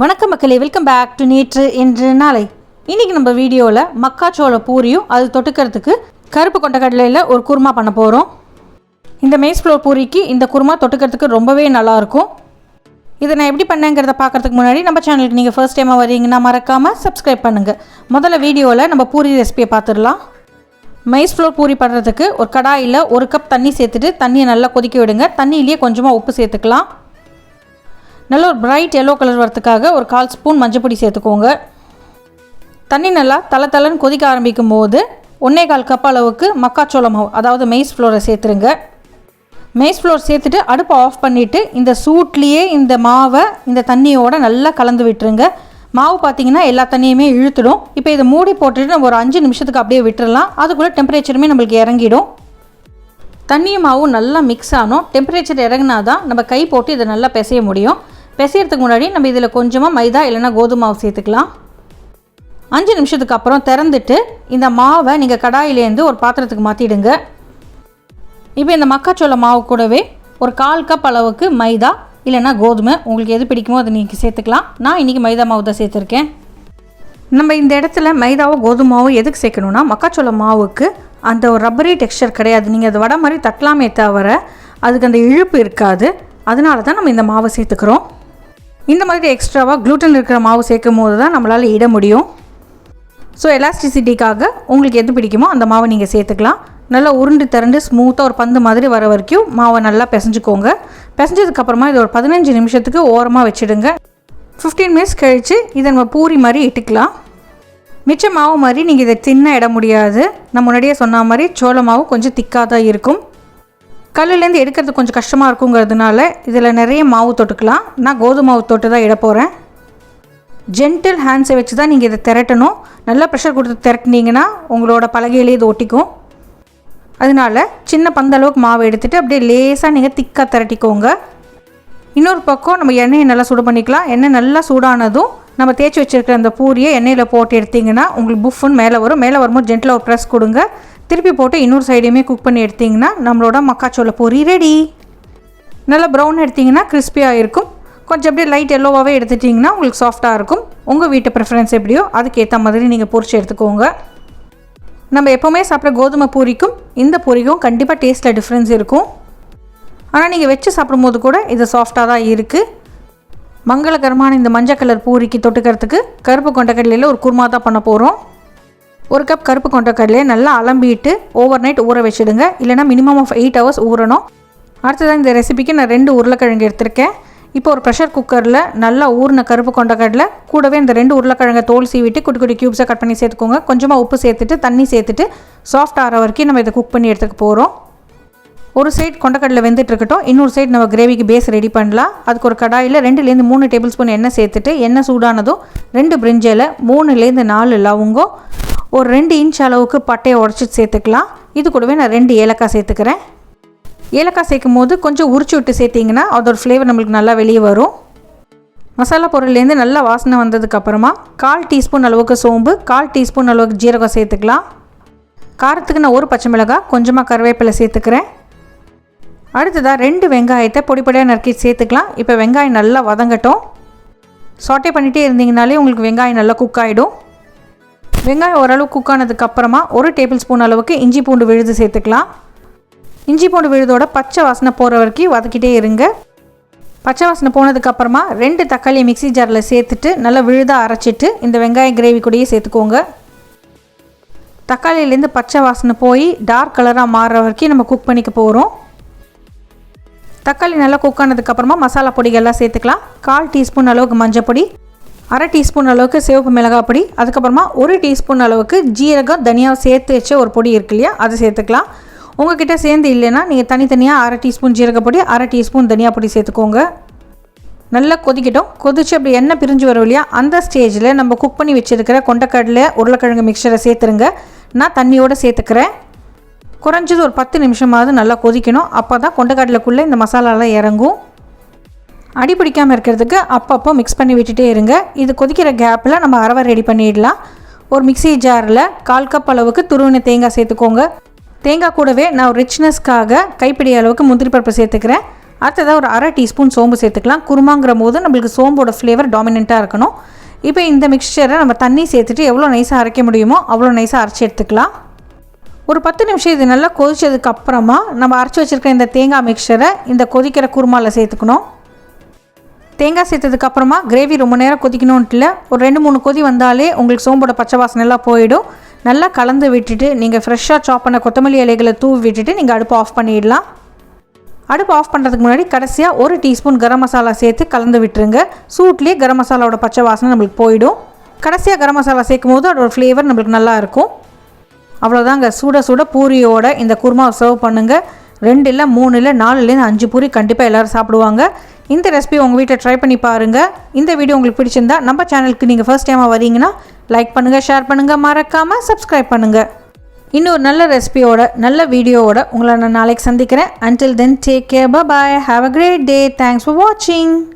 வணக்கம் மக்களே, welcome back to நேற்று இன்று நாளை. இன்றைக்கி நம்ம வீடியோவில் மக்காச்சோள பூரியும் அது தொட்டுக்கிறதுக்கு கருப்பு கொண்டக்கடலையில் ஒரு குருமா பண்ண போகிறோம். இந்த மைஸ் ஃப்ளோர் பூரிக்கு இந்த குருமா தொட்டுக்கிறதுக்கு ரொம்பவே நல்லாயிருக்கும். இதை நான் எப்படி பண்ணேங்கிறத பார்க்குறதுக்கு முன்னாடி நம்ம சேனலுக்கு நீங்கள் ஃபர்ஸ்ட் டைமாக வரீங்கன்னா மறக்காமல் சப்ஸ்கிரைப் பண்ணுங்கள். முதல்ல வீடியோவில் நம்ம பூரி ரெசிபியை பார்த்துடலாம். மைஸ் ஃப்ளோர் பூரி பண்ணுறதுக்கு ஒரு கடாயில் 1 கப் தண்ணி சேர்த்துட்டு தண்ணியை நல்லா கொதிக்க விடுங்க. தண்ணியிலேயே கொஞ்சமாக உப்பு சேர்த்துக்கலாம். நல்ல ஒரு பிரைட் எல்லோ கலர் வரத்துக்காக ஒரு 1/4 ஸ்பூன் மஞ்சள் பொடி சேர்த்துக்கோங்க. தண்ணி நல்லா தளன்னு கொதிக்க ஆரம்பிக்கும் போது 1/4 கப் அளவுக்கு மக்காச்சோள மாவு, அதாவது மெய்ஸ் ஃப்ளோரை சேர்த்துருங்க. மெய்ஸ் ஃப்ளோர் சேர்த்துட்டு அடுப்பை ஆஃப் பண்ணிவிட்டு இந்த சூட்லேயே இந்த மாவை இந்த தண்ணியோடு நல்லா கலந்து விட்டுருங்க. மாவு பார்த்திங்கன்னா எல்லா தண்ணியுமே இழுத்துடும். இப்போ இதை மூடி போட்டுட்டு நம்ம ஒரு 5 நிமிஷத்துக்கு அப்படியே விட்டுடலாம். அதுக்குள்ளே டெம்பரேச்சருமே நம்மளுக்கு இறங்கிடும். தண்ணியும் மாவும் நல்லா மிக்ஸ் ஆகணும். டெம்பரேச்சர் இறங்கினா தான் நம்ம கை போட்டு இதை நல்லா பிசைய முடியும். பிசையறதுக்கு முன்னாடி நம்ம இதில் கொஞ்சமாக மைதா இல்லைனா கோதுமை மாவு சேர்த்துக்கலாம். 5 நிமிஷத்துக்கு அப்புறம் திறந்துட்டு இந்த மாவை நீங்கள் கடாயிலேருந்து ஒரு பாத்திரத்துக்கு மாற்றிடுங்க. இப்போ இந்த மக்காச்சோள மாவு கூடவே ஒரு 1/4 கப் அளவுக்கு மைதா இல்லைனா கோதுமை, உங்களுக்கு எது பிடிக்குமோ அதை நீங்கள் சேர்த்துக்கலாம். நான் இன்றைக்கி மைதா மாவு தான் சேர்த்துருக்கேன். நம்ம இந்த இடத்துல மைதாவோ கோதுமாவோ எதுக்கு சேர்க்கணுன்னா, மக்காச்சோள மாவுக்கு அந்த ஒரு ரப்பரி டெக்ஸ்சர் கிடையாது. நீங்கள் அது வடை மாதிரி தட்டலாமே தவிர அதுக்கு அந்த இழுப்பு இருக்காது. அதனால தான் நம்ம இந்த மாவை சேர்த்துக்கிறோம். இந்த மாதிரி எக்ஸ்ட்ராவாக க்ளூட்டன் இருக்கிற மாவு சேர்க்கும் போது தான் நம்மளால் இட முடியும். ஸோ எலாஸ்டிசிட்டிக்காக உங்களுக்கு எது பிடிக்குமோ அந்த மாவை நீங்கள் சேர்த்துக்கலாம். நல்லா உருண்டு திரண்டு ஸ்மூத்தாக ஒரு பந்து மாதிரி வர வரைக்கும் மாவை நல்லா பிசைஞ்சுக்கோங்க. பிசைஞ்சதுக்கப்புறமா இது ஒரு 15 நிமிஷத்துக்கு ஓரமாக வச்சுடுங்க. 15 மினிட்ஸ் கழித்து இதை நம்ம பூரி மாதிரி இட்டுக்கலாம். மிச்ச மாவு மாதிரி நீங்கள் இதை தின்ன இட முடியாது. நான் முன்னாடியே சொன்ன மாதிரி சோள மாவு கொஞ்சம் திக்காக தான் இருக்கும். கல்லுலேருந்து எடுக்கிறது கொஞ்சம் கஷ்டமாக இருக்குங்கிறதுனால இதில் நிறைய மாவு தொட்டுக்கலாம். நான் கோதுமை மாவு தொட்டு தான் இட போகிறேன். ஜென்டில் ஹேண்ட்ஸை வச்சு தான் நீங்கள் இதை திரட்டணும். நல்லா ப்ரெஷர் கொடுத்து திரட்டினீங்கன்னா உங்களோட பலகையிலே இது ஒட்டிக்கும். அதனால சின்ன பந்தளவுக்கு மாவு எடுத்துகிட்டு அப்படியே லேசாக நீங்கள் திக்காக திரட்டிக்கோங்க. இன்னொரு பக்கம் நம்ம எண்ணெயை நல்லா சூடு பண்ணிக்கலாம். எண்ணெய் நல்லா சூடானதும் நம்ம தேய்ச்சி வச்சுருக்கிற அந்த பூரியை எண்ணெயில் போட்டு எடுத்திங்கன்னா உங்களுக்கு புஃப்னு மேலே வரும். மேலே வரும்போது ஜென்டில் ஒரு ப்ரெஸ் கொடுங்க. திருப்பி போட்டு இன்னொரு சைடையுமே குக் பண்ணி எடுத்திங்கன்னா நம்மளோட மக்காச்சோள பூரி ரெடி. நல்லா ப்ரௌன் எடுத்திங்கன்னா கிறிஸ்பியாக இருக்கும். கொஞ்சம் அப்படியே லைட் எல்லோவாகவே எடுத்துட்டிங்கன்னா உங்களுக்கு சாஃப்டாக இருக்கும். உங்கள் வீட்டு ப்ரிஃபரன்ஸ் எப்படியோ அதுக்கேற்ற மாதிரி நீங்கள் பொரிச்சு எடுத்துக்கோங்க. நம்ம எப்போவுமே சாப்பிட்ற கோதுமை பூரிக்கும் இந்த பூரிக்கும் கண்டிப்பாக டேஸ்ட்டில் டிஃப்ரென்ஸ் இருக்கும். ஆனால் நீங்கள் வச்சு சாப்பிடும்போது கூட இது சாஃப்டாக தான் இருக்குது. மங்களகரமான இந்த மஞ்சள் கலர் பூரிக்கு தொட்டுக்கிறதுக்கு கருப்பு கொண்டக்கடலையில் ஒரு குருமா தான் பண்ண போகிறோம். 1 கப் கருப்பு கொண்டக்கடலையை நல்லா அலம்பிட்டு ஓவர் நைட் ஊற வச்சுடுங்க. இல்லைனா மினிமம் ஆஃப் 8 ஹவர்ஸ் ஊறணும். அடுத்ததான் இந்த ரெசிபிக்கு நான் 2 உருளைக்கிழங்கு எடுத்திருக்கேன். இப்போ ஒரு ப்ரெஷர் குக்கரில் நல்லா ஊறின கருப்பு கொண்டக்கடலை கூடவே இந்த 2 உருளைக்கிழங்கை தோல் சீவிட்டு குட்டி குட்டி க்யூப்ஸாக கட் பண்ணி சேர்த்துக்கோங்க. கொஞ்சமாக உப்பு சேர்த்துட்டு தண்ணி சேர்த்துட்டு சாஃப்ட் ஆகிற வரைக்கும் நம்ம இதை குக் பண்ணி எடுத்துக்க போகிறோம். ஒரு சைடு கொண்டக்கடலை வெந்துட்டு இருக்கட்டும். இன்னொரு சைடு நம்ம கிரேவிக்கு பேஸ் ரெடி பண்ணலாம். அதுக்கு ஒரு கடாயில் 2லேருந்து 3 டேபிள் ஸ்பூன் எண்ணெய் சேர்த்துட்டு எண்ணெய் சூடானதும் 2 பிரிஞ்சில் 3லேருந்து 4 லவங்கம், ஒரு 2 இன்ச் அளவுக்கு பட்டையை உடச்சி சேர்த்துக்கலாம். இது கூடவே நான் 2 ஏலக்காய் சேர்த்துக்கிறேன். ஏலக்காய் சேர்க்கும் போது கொஞ்சம் உரிச்சு விட்டு சேர்த்திங்கன்னா அதோட ஃப்ளேவர் நம்மளுக்கு நல்லா வெளியே வரும். மசாலா பொருள்லேருந்து நல்லா வாசனை வந்ததுக்கப்புறமா 1/4 டீஸ்பூன் அளவுக்கு சோம்பு, 1/4 டீஸ்பூன் அளவுக்கு ஜீரகம் சேர்த்துக்கலாம். காரத்துக்கு நான் 1 பச்சை மிளகாய், கொஞ்சமாக கருவேப்பிலை சேர்த்துக்கிறேன். அடுத்ததாக 2 வெங்காயத்தை பொடிப்படியாக நறுக்கி சேர்த்துக்கலாம். இப்போ வெங்காயம் நல்லா வதங்கட்டும். சாட்டே பண்ணிகிட்டே இருந்தீங்கனாலே உங்களுக்கு வெங்காயம் நல்லா குக் ஆகிடும். வெங்காயம் ஓரளவு குக் ஆனதுக்கப்புறமா 1 டேபிள் ஸ்பூன் அளவுக்கு இஞ்சி பூண்டு விழுது சேர்த்துக்கலாம். இஞ்சி பூண்டு விழுதோட பச்சை வாசனை போகிற வரைக்கும் வதக்கிட்டே இருங்க. பச்சை வாசனை போனதுக்கப்புறமா 2 தக்காளியை மிக்ஸி ஜாரில் சேர்த்துட்டு நல்லா விழுதாக அரைச்சிட்டு இந்த வெங்காயம் கிரேவி கூடயே சேர்த்துக்கோங்க. தக்காளியிலேருந்து பச்சை வாசனை போய் டார்க் கலராக மாறுற வரைக்கும் நம்ம குக் பண்ணிக்க போகிறோம். தக்காளி நல்லா குக் ஆனதுக்கப்புறமா மசாலா பொடிகள்லாம் சேர்த்துக்கலாம். 1/4 டீஸ்பூன் அளவுக்கு மஞ்சள் பொடி, 1/2 டீஸ்பூன் அளவுக்கு சிவப்பு மிளகாய் பொடி, அதுக்கப்புறமா 1 டீஸ்பூன் அளவுக்கு ஜீரகம் தனியாக சேர்த்து வச்ச ஒரு பொடி இருக்கு இல்லையா, அதை சேர்த்துக்கலாம். உங்ககிட்ட சேர்ந்து இல்லைன்னா நீங்கள் தனித்தனியாக 1/2 டீஸ்பூன் ஜீரக பொடி, 1/2 டீஸ்பூன் தனியா பொடி சேர்த்துக்கோங்க. நல்லா கொதிக்கட்டும். கொதிச்சு அப்படி எண்ணெய் பிரிஞ்சு வரும் இல்லையா, அந்த ஸ்டேஜில் நம்ம குக் பண்ணி வச்சுருக்கிற கொண்டக்கடலை உருளைக்கிழங்கு மிக்சரை சேர்த்துருங்க. நான் தண்ணியோடு சேர்த்துக்கிறேன். குறைஞ்சது ஒரு 10 நிமிஷமாவது நல்லா கொதிக்கணும். அப்போ தான் கொண்டக்கடலைக்குள்ளே இந்த மசாலாலாம் இறங்கும். அடி பிடிக்காமல் இருக்கிறதுக்கு அப்பப்போ மிக்ஸ் பண்ணி விட்டுட்டே இருங்க. இது கொதிக்கிற கேப்பில் நம்ம அரவை ரெடி பண்ணிடலாம். ஒரு மிக்ஸி ஜாரில் 1/4 கப் அளவுக்கு துருவின தேங்காய் சேர்த்துக்கோங்க. தேங்காய் கூடவே நான் ரிச்னஸ்க்காக கைப்பிடி அளவுக்கு முந்திரி பருப்பு சேர்த்துக்கிறேன். அடுத்ததாக ஒரு அரை டீஸ்பூன் சோம்பு சேர்த்துக்கலாம். குருமாங்கிற போது நம்மளுக்கு சோம்போட ஃப்ளேவர் டாமினண்ட்டாக இருக்கணும். இப்போ இந்த மிக்சரை நம்ம தண்ணி சேர்த்துட்டு எவ்வளோ நைஸாக அரைக்க முடியுமோ அவ்வளோ நைஸாக அரைச்சி எடுத்துக்கலாம். ஒரு 10 நிமிஷம் இது நல்லா கொதிச்சதுக்கு அப்புறமா நம்ம அரைச்சி வச்சுருக்க இந்த தேங்காய் மிக்சரை இந்த கொதிக்கிற குருமாவில் சேர்த்துக்கணும். தேங்காய் சேர்த்ததுக்கப்புறமா கிரேவி ரொம்ப நேரம் கொதிக்கணுன்ட்டு இல்லை, ஒரு 2-3 கொதி வந்தாலே உங்களுக்கு சோம்போட பச்சை வாசனை எல்லாம் போயிடும். நல்லா கலந்து விட்டுட்டு நீங்கள் ஃப்ரெஷ்ஷாக சாப் பண்ண கொத்தமல்லி இலைகளை தூவி விட்டுட்டு நீங்கள் அடுப்பு ஆஃப் பண்ணிடலாம். அடுப்பு ஆஃப் பண்ணுறதுக்கு முன்னாடி கடைசியாக 1 டீஸ்பூன் கரம் மசாலா சேர்த்து கலந்து விட்டுருங்க. சூட்லேயே கரம் மசாலாவோட பச்சை வாசனை நம்மளுக்கு போயிடும். கடைசியாக கரம் மசாலா சேர்க்கும் போது அதோட ஃப்ளேவர் நம்மளுக்கு நல்லாயிருக்கும். அவ்வளோதாங்க, சுட சுட பூரியோட இந்த குருமாவை சர்வ் பண்ணுங்கள். 2 இல்லை 3 இல்லை 4லேருந்து 5 பூரி கண்டிப்பாக எல்லோரும் சாப்பிடுவாங்க. இந்த ரெசிபி உங்கள் வீட்டில் ட்ரை பண்ணி பாருங்கள். இந்த வீடியோ உங்களுக்கு பிடிச்சிருந்தா நம்ம சேனலுக்கு நீங்கள் ஃபர்ஸ்ட் டைமாக வரீங்கன்னா லைக் பண்ணுங்கள், ஷேர் பண்ணுங்கள், மறக்காமல் சப்ஸ்கிரைப் பண்ணுங்கள். இன்னொரு நல்ல ரெசிபியோட நல்ல வீடியோவோட உங்களை நான் நாளைக்கு சந்திக்கிறேன். Until then, take care, bye bye, have a great day, thanks for watching.